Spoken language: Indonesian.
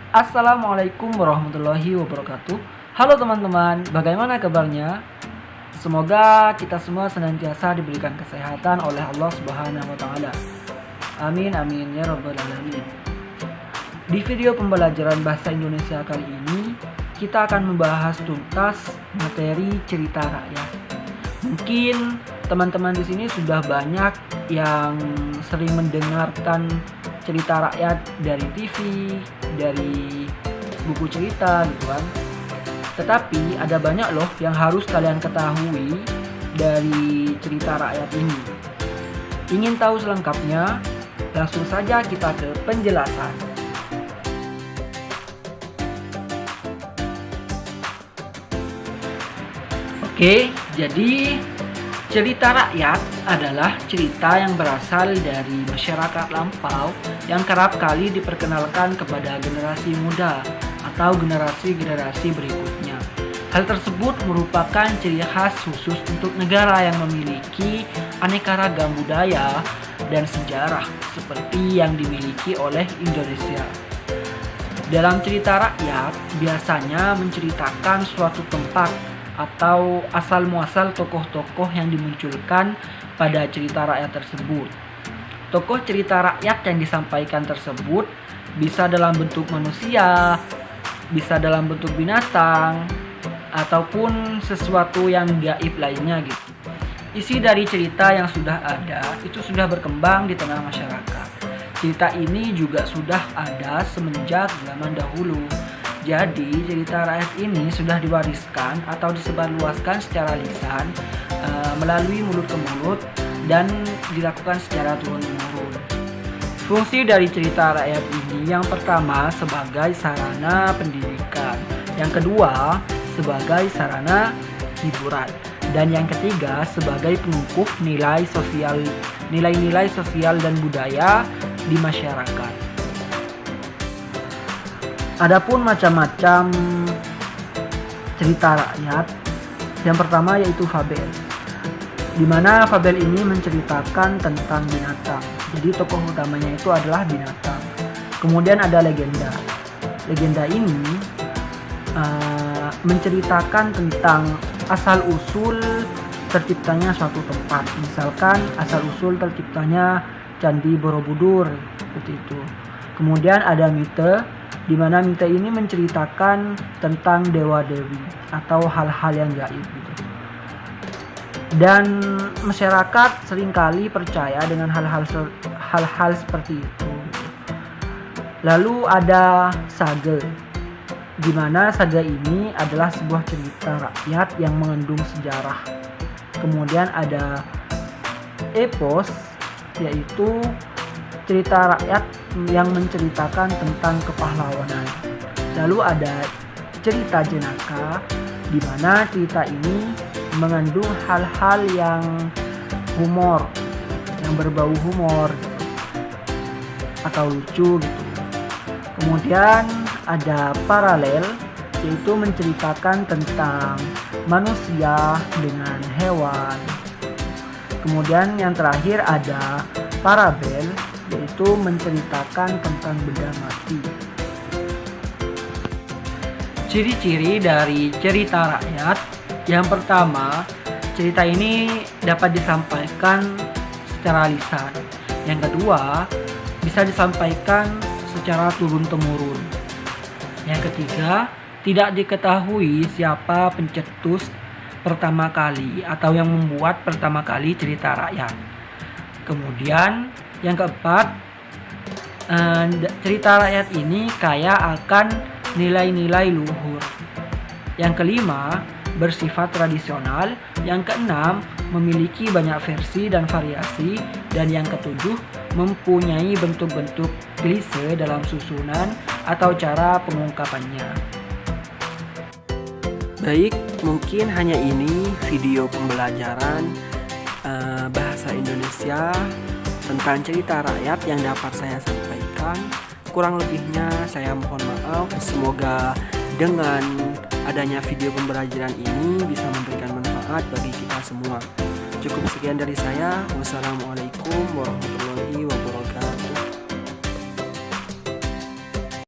Assalamualaikum warahmatullahi wabarakatuh. Halo teman-teman, bagaimana kabarnya? Semoga kita semua senantiasa diberikan kesehatan oleh Allah Subhanahu wa taala. Amin amin ya rabbal alamin. Di video pembelajaran bahasa Indonesia kali ini, kita akan membahas tuntas materi cerita rakyat. Mungkin teman-teman di sini sudah banyak yang sering mendengarkan cerita rakyat dari TV, dari buku cerita gitu kan. Tetapi ada banyak loh yang harus kalian ketahui dari cerita rakyat ini. Ingin tahu selengkapnya? Langsung saja kita ke penjelasan. Oke, jadi cerita rakyat adalah cerita yang berasal dari masyarakat lampau yang kerap kali diperkenalkan kepada generasi muda atau generasi-generasi berikutnya. Hal tersebut merupakan ciri khas khusus untuk negara yang memiliki aneka ragam budaya dan sejarah seperti yang dimiliki oleh Indonesia. Dalam cerita rakyat biasanya menceritakan suatu tempat atau asal-muasal tokoh-tokoh yang dimunculkan pada cerita rakyat tersebut. Tokoh cerita rakyat yang disampaikan tersebut bisa dalam bentuk manusia, bisa dalam bentuk binatang, ataupun sesuatu yang gaib lainnya gitu. Isi dari cerita yang sudah ada itu sudah berkembang di tengah masyarakat. Cerita ini juga sudah ada semenjak zaman dahulu. Jadi cerita rakyat ini sudah diwariskan atau disebarluaskan secara lisan melalui mulut ke mulut dan dilakukan secara turun-temurun. Fungsi dari cerita rakyat ini yang pertama sebagai sarana pendidikan, yang kedua sebagai sarana hiburan, dan yang ketiga sebagai pengukuh nilai-nilai sosial dan budaya di masyarakat. Adapun macam-macam cerita rakyat, yang pertama yaitu fabel, di mana fabel ini menceritakan tentang binatang. Jadi tokoh utamanya itu adalah binatang. Kemudian ada legenda. Legenda ini menceritakan tentang asal-usul terciptanya suatu tempat. Misalkan asal-usul terciptanya Candi Borobudur, seperti itu. Kemudian ada mite, di mana mite ini menceritakan tentang dewa-dewi atau hal-hal yang gaib gitu. Dan masyarakat seringkali percaya dengan hal-hal seperti itu. Lalu ada sage, di mana sage ini adalah sebuah cerita rakyat yang mengandung sejarah. Kemudian ada epos, yaitu cerita rakyat yang menceritakan tentang kepahlawanan. Lalu ada cerita jenaka, di mana cerita ini mengandung hal-hal yang humor, yang berbau humor atau lucu gitu. Kemudian ada paralel, yaitu menceritakan tentang manusia dengan hewan. Kemudian yang terakhir ada parabel, yaitu menceritakan tentang benda mati. Ciri-ciri dari cerita rakyat, yang pertama, cerita ini dapat disampaikan secara lisan. Yang kedua, bisa disampaikan secara turun-temurun. Yang ketiga, tidak diketahui siapa pencetus pertama kali atau yang membuat pertama kali cerita rakyat. Kemudian yang keempat, cerita rakyat ini kaya akan nilai-nilai luhur. Yang kelima, bersifat tradisional. Yang keenam, memiliki banyak versi dan variasi. Dan yang ketujuh, mempunyai bentuk-bentuk klise dalam susunan atau cara pengungkapannya. Baik, mungkin hanya ini video pembelajaran bahasa Indonesia tentang cerita rakyat yang dapat saya sampaikan. Kurang lebihnya saya mohon maaf. Semoga dengan adanya video pembelajaran ini bisa memberikan manfaat bagi kita semua. Cukup sekian dari saya. Wassalamualaikum.